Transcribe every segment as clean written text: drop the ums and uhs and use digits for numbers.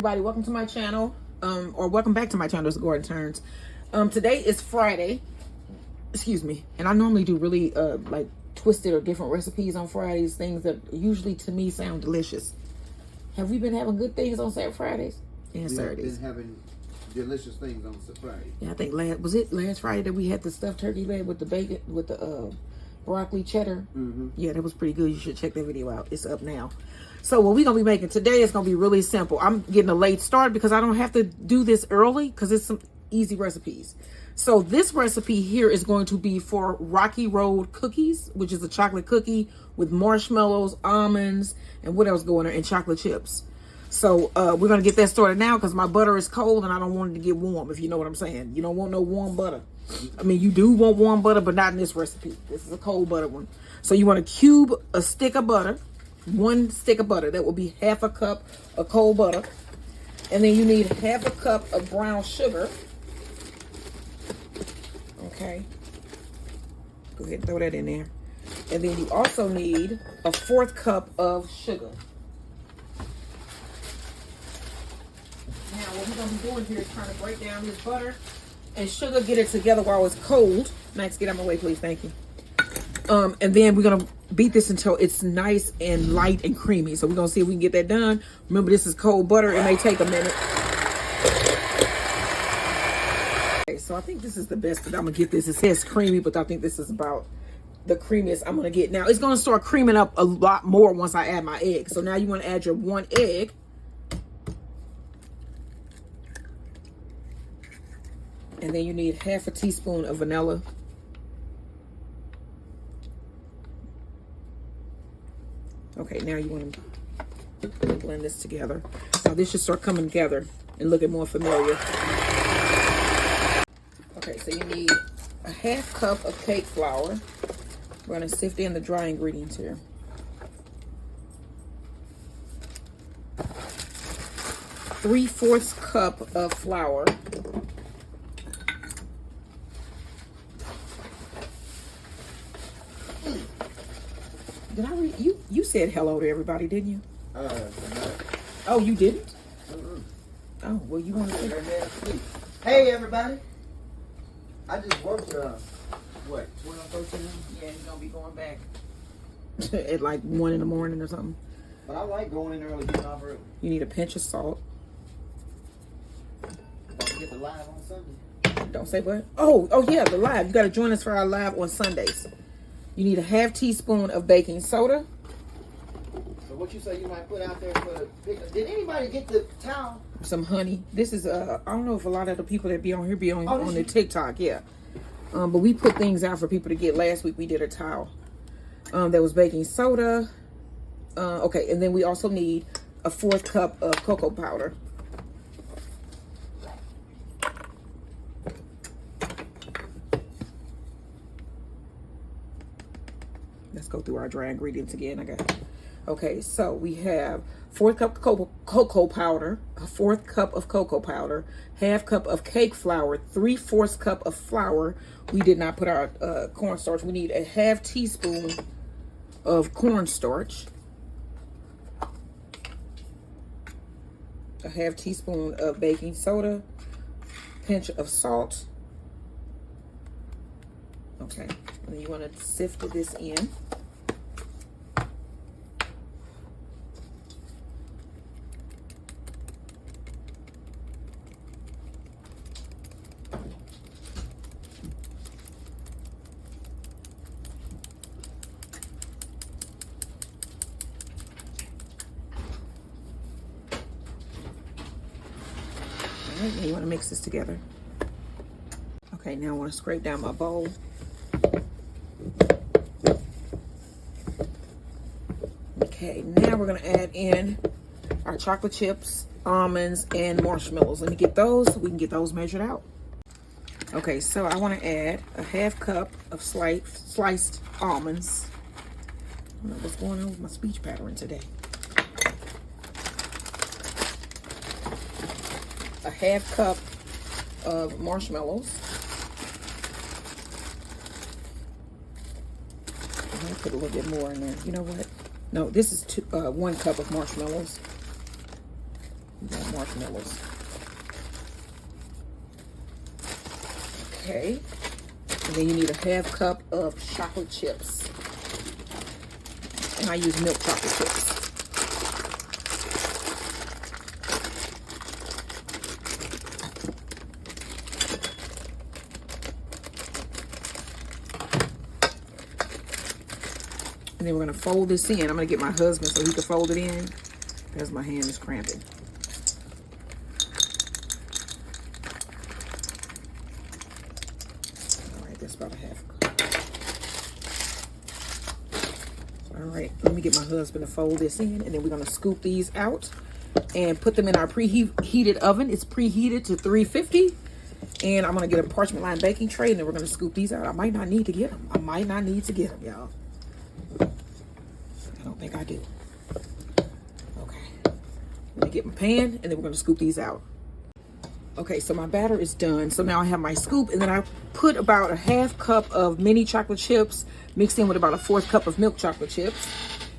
everybody, welcome to my channel, or welcome back to my channel. It's Gordon Turns. Today is Friday, excuse me, and I normally do really like twisted or different recipes on Fridays, things that usually to me sound delicious. Have we been having good things on Fridays and Saturdays? Been having delicious things on Friday. Yeah, I think last Friday that we had the stuffed turkey leg with the bacon, with the broccoli cheddar. Yeah, that was pretty good. You should check that video out. It's up now. So what we're gonna be making today is gonna be really simple. I'm getting a late start because I don't have to do this early because it's some easy recipes. So this recipe here is going to be for Rocky Road cookies, which is a chocolate cookie with marshmallows, almonds, and what else going on, and chocolate chips. So we're gonna get that started now because my butter is cold and I don't want it to get warm, if you know what I'm saying. You don't want no warm butter. I mean, you do want warm butter, but not in this recipe. This is a cold butter one. So you want to cube a stick of butter, 1 stick of butter. That will be half a cup of cold butter. And then you need half a cup of brown sugar. Okay. Go ahead and throw that in there. And then you also need a 1/4 cup of sugar. Now, what we're going to be doing here is trying to break down this butter and sugar, get it together while it's cold. Max, get out of my way, please. Thank you. And then we're going to beat this until it's nice and light and creamy. So we're going to see if we can get that done. Remember, this is cold butter. It may take a minute. Okay, so I think this is the best that I'm going to get this. It says creamy, but I think this is about the creamiest I'm going to get. Now, it's going to start creaming up a lot more once I add my egg. So now you want to add your 1 egg. And then you need half a teaspoon of vanilla. Okay, now you want to blend this together. Now this should start coming together and looking more familiar. Okay, so you need a half cup of cake flour. We're going to sift in the dry ingredients here. Three-fourths cup of flour. Did I read you said hello to everybody, didn't you? No. Oh, you didn't? Oh, well, you want to say hey, everybody. I just worked, what, 12, 13? Yeah, you're going to be going back at like 1 in the morning or something. But I like going in early, getting off early. You need a pinch of salt. Don't forget the live on Sunday. Don't say what? Oh yeah, the live. You got to join us for our live on Sundays. You need a half teaspoon of baking soda. So what you say you might put out there for the picnic? Did anybody get the towel? Some honey. This is I don't know if a lot of the people that be on here be on the TikTok, yeah. But we put things out for people to get. Last week we did a towel. There was baking soda. Okay, and then we also need a 1/4 cup of cocoa powder. Let's go through our dry ingredients again. Okay, so we have 1/4 cup of cocoa powder, a 1/4 cup of cocoa powder, half cup of cake flour, 3/4 cup of flour. We did not put our cornstarch. We need a half teaspoon of cornstarch, a half teaspoon of baking soda, pinch of salt. Okay, and you want to sift this in. All right, now you want to mix this together. Okay, now I want to scrape down my bowl. Okay, now we're going to add in our chocolate chips, almonds, and marshmallows. Let me get those so we can get those measured out. Okay, so I want to add a half cup of sliced almonds. I don't know what's going on with my speech pattern today. A half cup of marshmallows. I'm going to put a little bit more in there. You know what? No, this is 1 cup of marshmallows. marshmallows. Okay. And then you need a half cup of chocolate chips. And I use milk chocolate chips. And then we're going to fold this in. I'm going to get my husband so he can fold it in because my hand is cramping. All right, that's about a half cup. All right, let me get my husband to fold this in, and then we're going to scoop these out and put them in our preheated oven. It's preheated to 350. And I'm going to get a parchment lined baking tray, and then we're going to scoop these out. I might not need to get them. I might not need to get them, y'all. I don't think I do. Okay. Let me get my pan, and then we're going to scoop these out. Okay, so my batter is done. So now I have my scoop, and then I put about a half cup of mini chocolate chips mixed in with about a 1/4 cup of milk chocolate chips.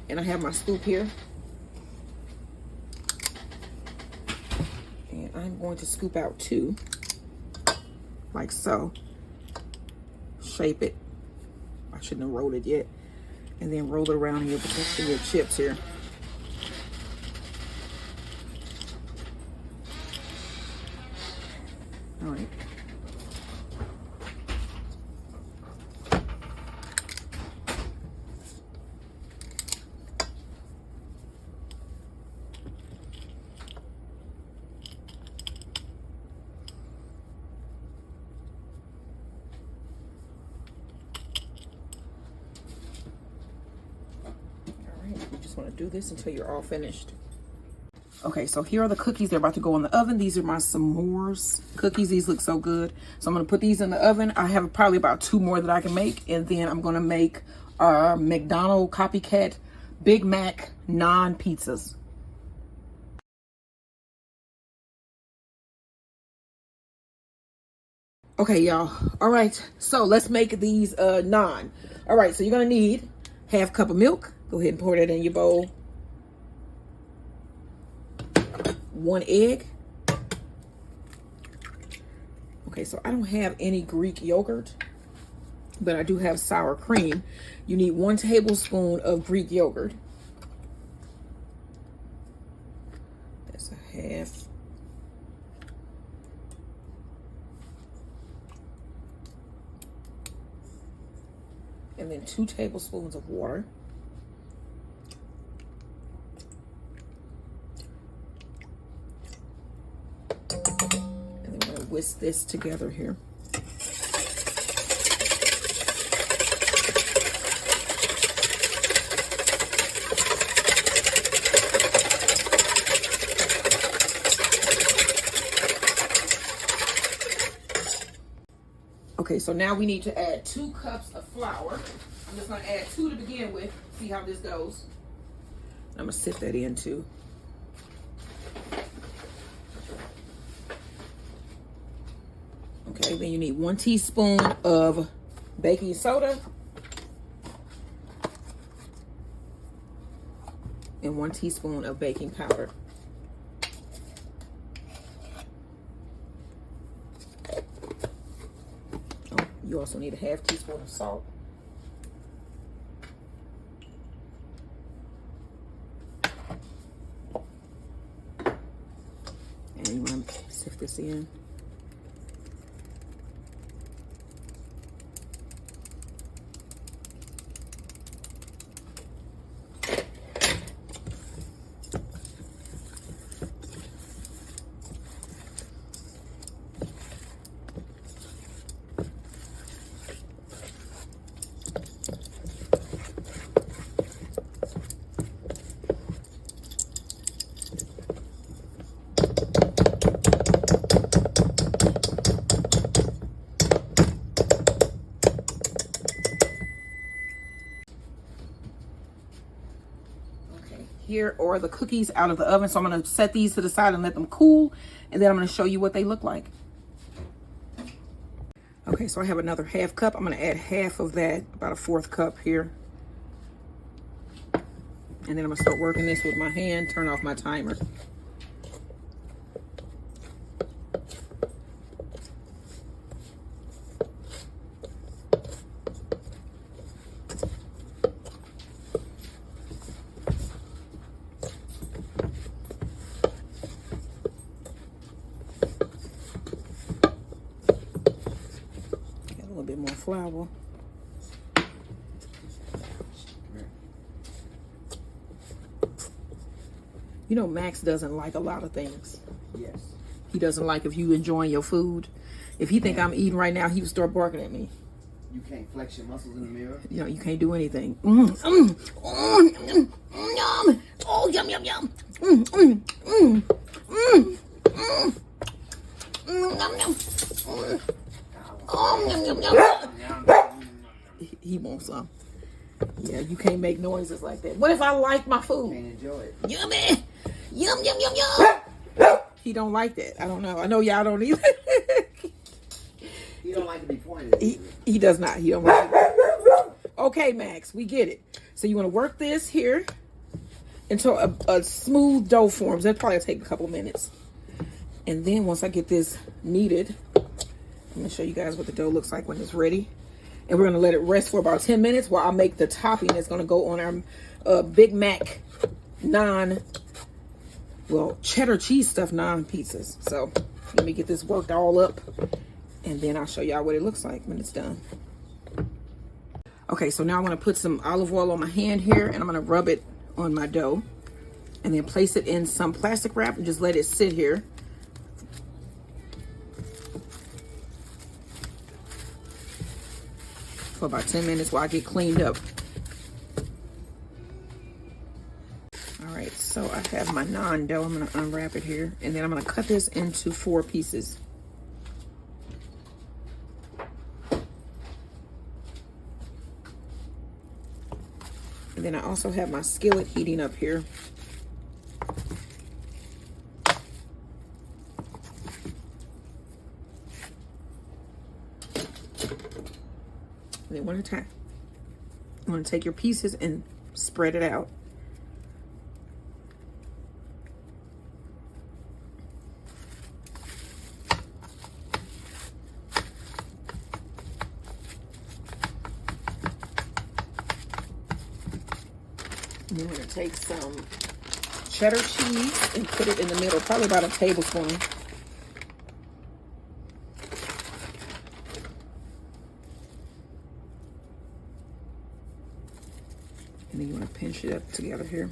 And I have my scoop here. And I'm going to scoop out 2. Like so. Shape it. I shouldn't have rolled it yet. And then roll it around in your chips here. All right. You just want to do this until you're all finished. Okay, so here are the cookies. They're about to go in the oven. These are my s'mores cookies. These look so good. So I'm going to put these in the oven. I have probably about 2 more that I can make. And then I'm going to make our McDonald's copycat Big Mac Naan pizzas. Okay, y'all. All right, so let's make these naan. All right, so you're going to need half cup of milk. Go ahead and pour that in your bowl. 1 egg. Okay, so I don't have any Greek yogurt, but I do have sour cream. You need 1 tablespoon of Greek yogurt. That's a half. And then 2 tablespoons of water. Whisk this together here. Okay, so now we need to add 2 cups of flour. I'm just going to add 2 to begin with. See how this goes. I'm going to sift that in too. Okay, then you need 1 teaspoon of baking soda and 1 teaspoon of baking powder. Oh, you also need a half teaspoon of salt. And you want to sift this in. Here are the cookies out of the oven. So I'm going to set these to the side and let them cool. And then I'm going to show you what they look like. Okay, so I have another half cup. I'm going to add half of that, about a 1/4 cup here. And then I'm going to start working this with my hand. Turn off my timer. little bit more flour. You know, Max doesn't like a lot of things. Yes. He doesn't like if you enjoying your food. If he think I'm eating right now, he would start barking at me. You can't flex your muscles in the mirror. You know, you can't do anything. Yum. Oh, yum, yum, yum. Oh, yum, yum, yum. He wants some. Yeah, you can't make noises like that. What if I like my food? Can't enjoy it. Yummy. Yum, yum, yum, yum. He don't like that. I don't know. I know y'all don't either. He don't like to be pointed at. He does not. He don't like it. Okay, Max, we get it. So you want to work this here until a smooth dough forms. That'll probably take a couple minutes. And then once I get this kneaded, I'm going to show you guys what the dough looks like when it's ready. And we're going to let it rest for about 10 minutes while I make the topping that's going to go on our Big Mac naan, well, cheddar cheese stuffed naan pizzas. So let me get this worked all up, and then I'll show y'all what it looks like when it's done. Okay, so now I'm going to put some olive oil on my hand here, and I'm going to rub it on my dough, and then place it in some plastic wrap and just let it sit here. For about 10 minutes while I get cleaned up. All right, so I have my naan dough. I'm going to unwrap it here, and then I'm going to cut this into 4 pieces. And then I also have my skillet heating up here. And then one at a time. You want to take your pieces and spread it out. And then we're going to take some cheddar cheese and put it in the middle, probably about a tablespoon. And then you want to pinch it up together here.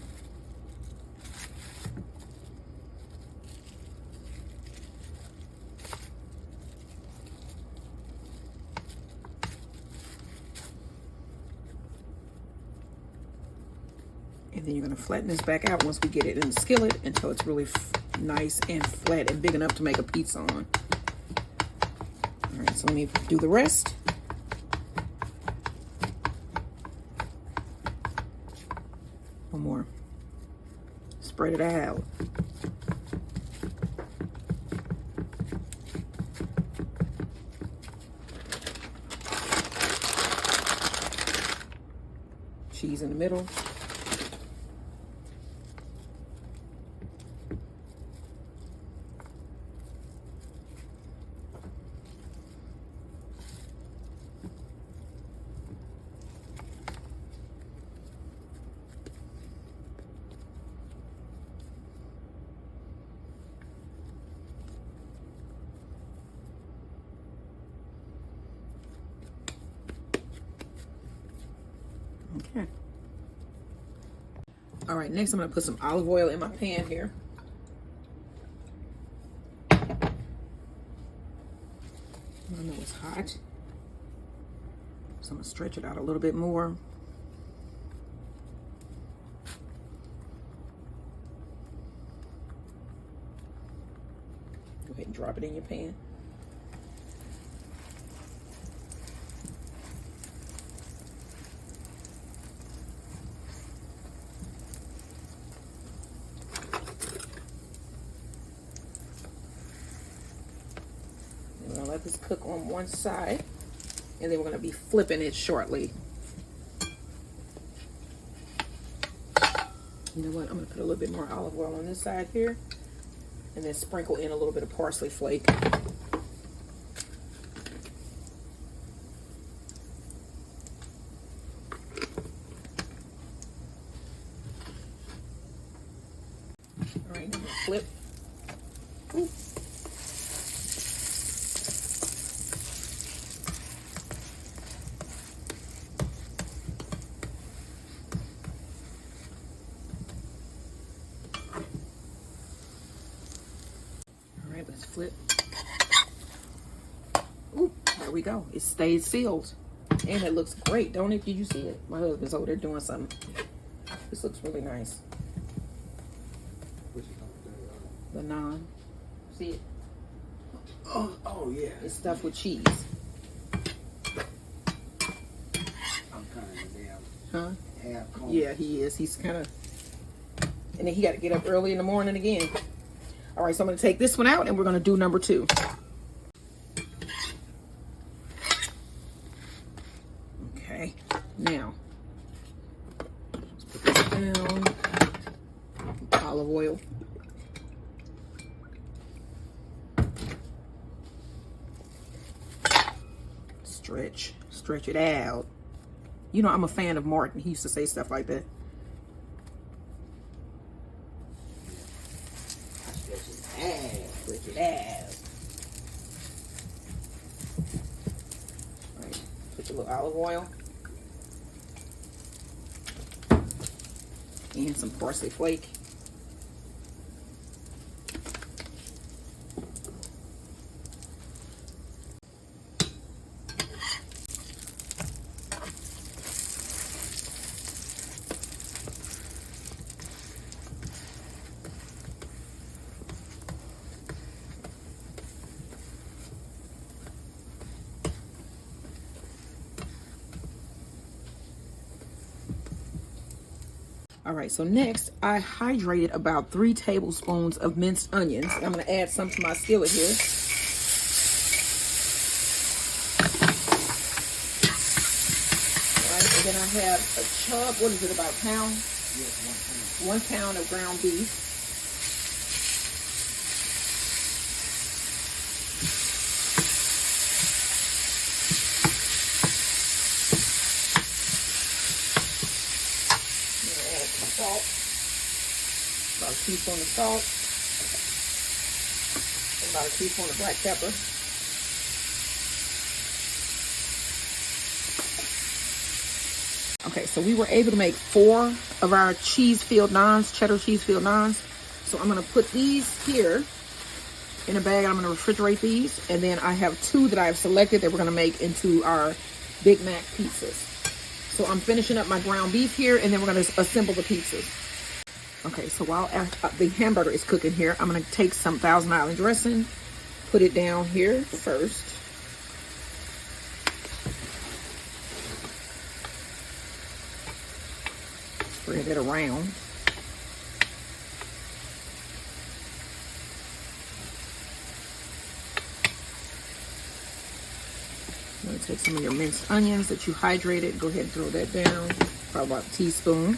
And then you're going to flatten this back out once we get it in the skillet until it's really nice and flat and big enough to make a pizza on. All right, so let me do the rest. One more. Spread it out. Cheese in the middle. Okay. All right, next I'm going to put some olive oil in my pan here. I know it's hot, so I'm going to stretch it out a little bit more. Go ahead and drop it in your pan. Let this cook on one side, and then we're going to be flipping it shortly. You know what? I'm going to put a little bit more olive oil on this side here, and then sprinkle in a little bit of parsley flake. All right, now I'm going to flip. Ooh. go. It stayed sealed. And it looks great, don't it? Did you see it? My husband's over there doing something. This looks really nice. The naan. See it? Oh yeah. It's stuffed with cheese. I'm kind of damn. Huh? Half cone. Yeah, he is. He's kind of... And then he got to get up early in the morning again. All right, so I'm going to take this one out, and we're going to do number 2. Okay. Now, let's put this down. Olive oil. Stretch it out. You know, I'm a fan of Martin. He used to say stuff like that. Stretch it out. All right, put your little olive oil. And some parsley flake. All right, so next I hydrated about 3 tablespoons of minced onions. I'm gonna add some to my skillet here. All right, and then I have a chub, what is it, about a pound? Yes, 1 pound of ground beef. Salt, about a teaspoon of salt, and about a teaspoon of black pepper. Okay, so we were able to make 4 of our cheese-filled naans, cheddar cheese-filled naans. So I'm going to put these here in a bag. I'm going to refrigerate these, and then I have 2 that I've selected that we're going to make into our Big Mac pizzas. So I'm finishing up my ground beef here, and then we're going to assemble the pizzas. Okay, so while the hamburger is cooking here, I'm going to take some Thousand Island dressing, put it down here first. Spread it around. I'm going to take some of your minced onions that you hydrated. Go ahead and throw that down. Probably about a teaspoon.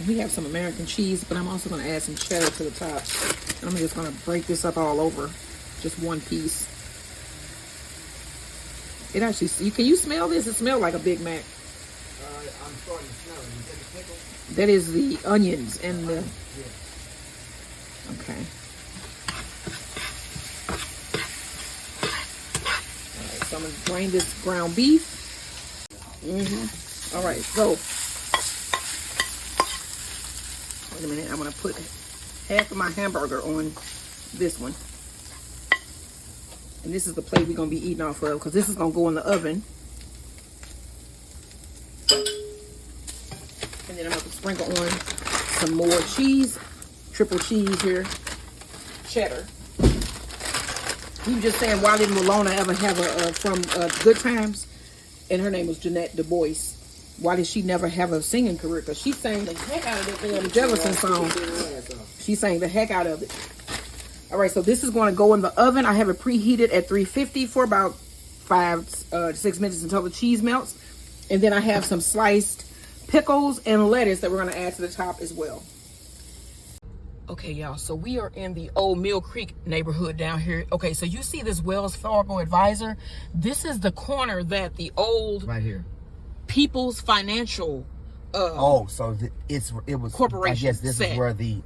We have some American cheese, but I'm also going to add some cheddar to the top. I'm just going to break this up all over. Just one piece. It actually, can you smell this? It smells like a Big Mac. I'm starting to smell it. Is that the pickle? That is the onions and the... Okay. Alright, so I'm going to drain this ground beef. Alright, so... Wait a minute, I'm going to put half of my hamburger on this one. And this is the plate we're going to be eating off of, because this is going to go in the oven. And then I'm going to sprinkle on some more cheese, triple cheese here, cheddar. You were just saying, why didn't Walona ever have a from Good Times? And her name was Jeanette Du Bois. Why did she never have a singing career? Because she sang the heck out of that damn Jefferson song. She sang the heck out of it. All right, so this is going to go in the oven. I have it preheated at 350 for about 5 to 6 minutes until the cheese melts. And then I have some sliced pickles and lettuce that we're going to add to the top as well. Okay, y'all, so we are in the old Mill Creek neighborhood down here. Okay, so you see this Wells Fargo Advisor? This is the corner that the old... Right here. People's Financial so it was corporation. I guess this is where they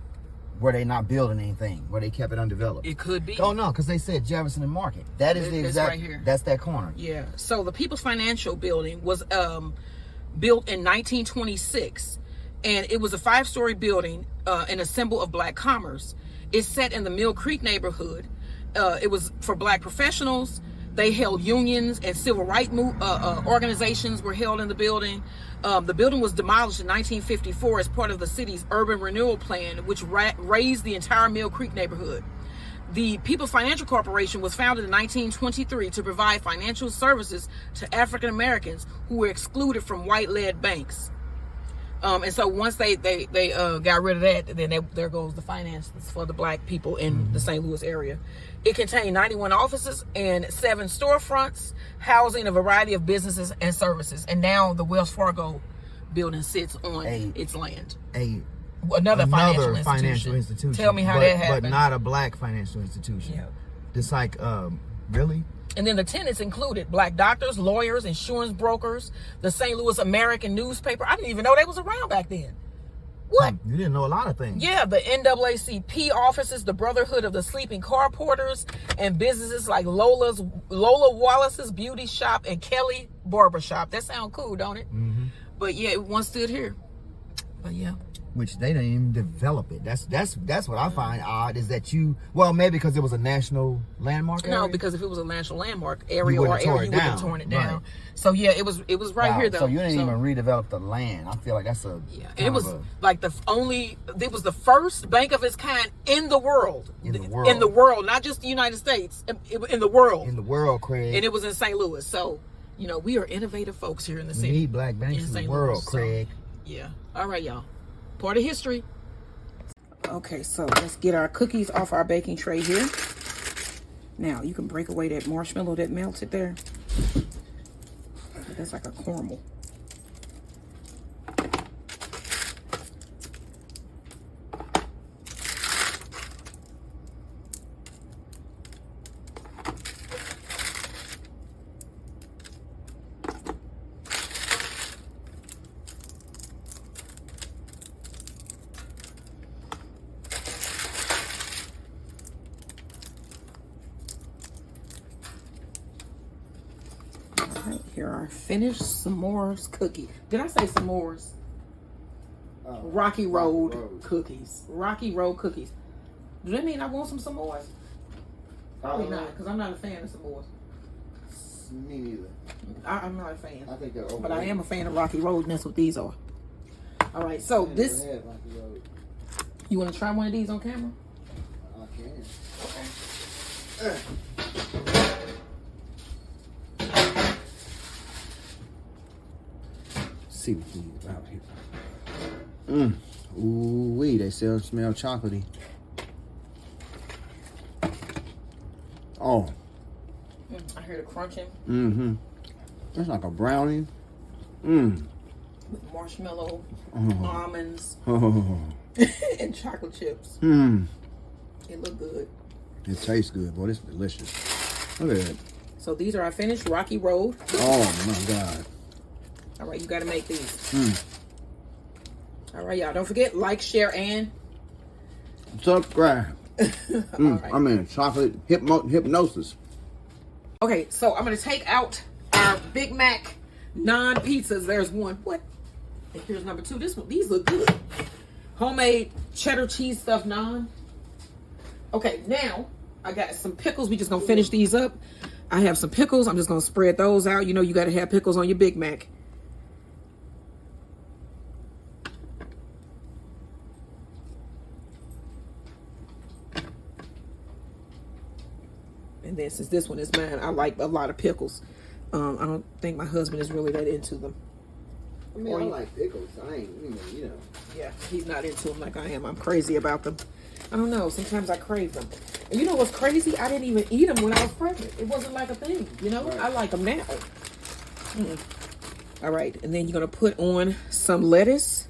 not building anything, where they kept it undeveloped. It could be. Oh no, because they said Jefferson and Market. That is the exact. Right here. That's that corner. Yeah. So the People's Financial building was built in 1926, and it was a 5-story building and a symbol of Black commerce. It's set in the Mill Creek neighborhood. It was for black professionals. They held unions and civil rights organizations were held in the building. The building was demolished in 1954 as part of the city's urban renewal plan, which raised the entire Mill Creek neighborhood. The People's Financial Corporation was founded in 1923 to provide financial services to African Americans who were excluded from white-led banks. And so once they got rid of that, then there goes the finances for the black people in the St. Louis area. It contained 91 offices and 7 storefronts, housing a variety of businesses and services. And now the Wells Fargo building sits on its land. Another financial institution. Tell me how that happened. But not a black financial institution. Yeah. It's like, really? And then the tenants included black doctors, lawyers, insurance brokers, the St. Louis American newspaper. I didn't even know they was around back then. What? You didn't know a lot of things. Yeah, the NAACP offices, the Brotherhood of the Sleeping Car Porters, and businesses like Lola Wallace's Beauty Shop and Kelly Barber Shop. That sounds cool, don't it? Mm-hmm. But yeah, it once stood here. But yeah. Which they didn't even develop it. That's what I find odd is that maybe because it was a national landmark area? No, because if it was a national landmark area you would have torn it down. Right. So yeah, it was right here though. So you didn't even redevelop the land. I feel like that's a and it was like it was the first bank of its kind in the world. In the world, not just the United States. In the world. In the world, Craig. And it was in St. Louis. So, we are innovative folks here in the city. We need black banks in the world, Craig. Yeah. All right, y'all. Part of history. Okay, so let's get our cookies off our baking tray here. Now, you can break away that marshmallow that melted there. That's like a caramel. Here are finished s'mores cookies. Did I say s'mores? Rocky Road cookies. Rocky Road cookies. Do that mean I want some s'mores? Probably not, because I'm not a fan of s'mores. Me neither. I'm not a fan. I think they're overrated. But I am a fan of Rocky Road, and that's what these are. All right, so this... You want to try one of these on camera? I can. Okay. See what these out here. Ooh wee, they smell chocolatey. Oh. I hear the crunching. Mm-hmm. It's like a brownie. With marshmallow, almonds, and chocolate chips. It look good. It tastes good, boy. It's delicious. Look at that. So these are our finished Rocky Road. Oh my God. All right, you got to make these. All right, y'all. Don't forget, like, share, and subscribe. Right. I'm in chocolate hypnosis. Okay, so I'm going to take out our Big Mac Naan pizzas. There's one. What? And here's number 2. These look good. Homemade cheddar cheese stuffed naan. Okay, now I got some pickles. We just going to finish these up. I have some pickles. I'm just going to spread those out. You got to have pickles on your Big Mac. And then since this one is mine, I like a lot of pickles. I don't think my husband is really that into them. I mean, I like pickles. I ain't, Yeah, he's not into them like I am. I'm crazy about them. I don't know. Sometimes I crave them. And you know what's crazy? I didn't even eat them when I was pregnant. It wasn't like a thing, Right. I like them now. All right, and then you're going to put on some lettuce.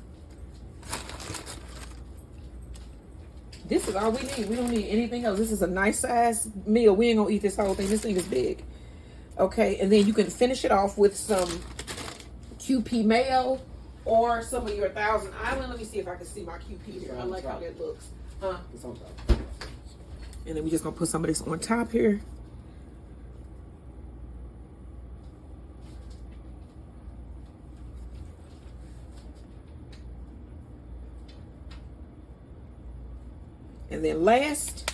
This is all we need. We don't need anything else. This is a nice size meal. We ain't going to eat this whole thing. This thing is big. Okay, and then you can finish it off with some QP mayo or some of your Thousand Island. Let me see if I can see my QP here. I like how that looks. It's on top. And then we're just going to put some of this on top here. And And then last,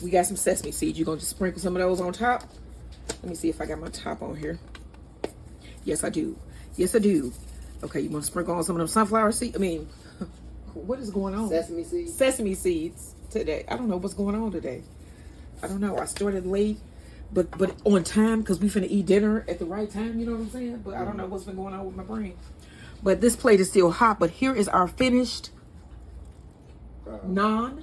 we got some sesame seeds. You're going to just sprinkle some of those on top. Let me see if I got my top on here. Yes, I do. Yes, I do. Okay, you want to sprinkle on some of them sunflower seeds? I mean, what is going on? Sesame seeds? Sesame seeds today. I don't know what's going on today. I don't know. I started late, but on time because we finna eat dinner at the right time. You know what I'm saying? But I don't know what's been going on with my brain. But this plate is still hot. But here is our finished naan.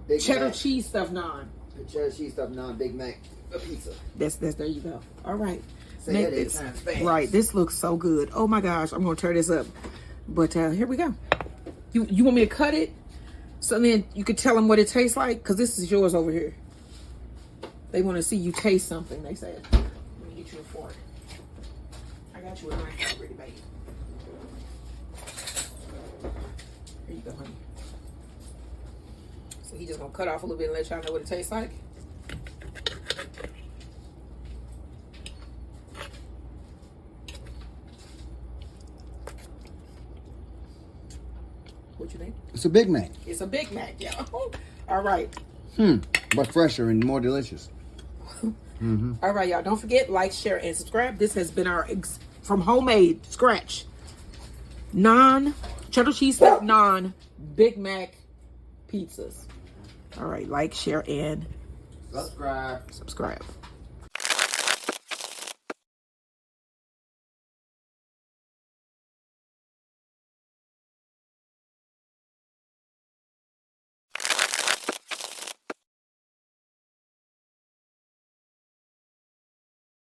Big Cheddar Mac. cheese stuffed naan. Cheddar cheese stuffed naan, Big Mac pizza. That's there you go. All right. Say Make that 8 this. times fast. Right. This looks so good. Oh my gosh. I'm gonna tear this up. But here we go. You want me to cut it? So then you could tell them what it tastes like? Because this is yours over here. They want to see you taste something, they said. Let me get you a fork. I got you a knife already, baby. Here you go, honey. So he just going to cut off a little bit and let y'all know what it tastes like. What you think? It's a Big Mac. It's a Big Mac, y'all. All right. But fresher and more delicious. All right, y'all. Don't forget, like, share, and subscribe. This has been our from homemade scratch naan, cheddar cheese stuffed naan, Big Mac pizzas. All right, like, share, and Subscribe.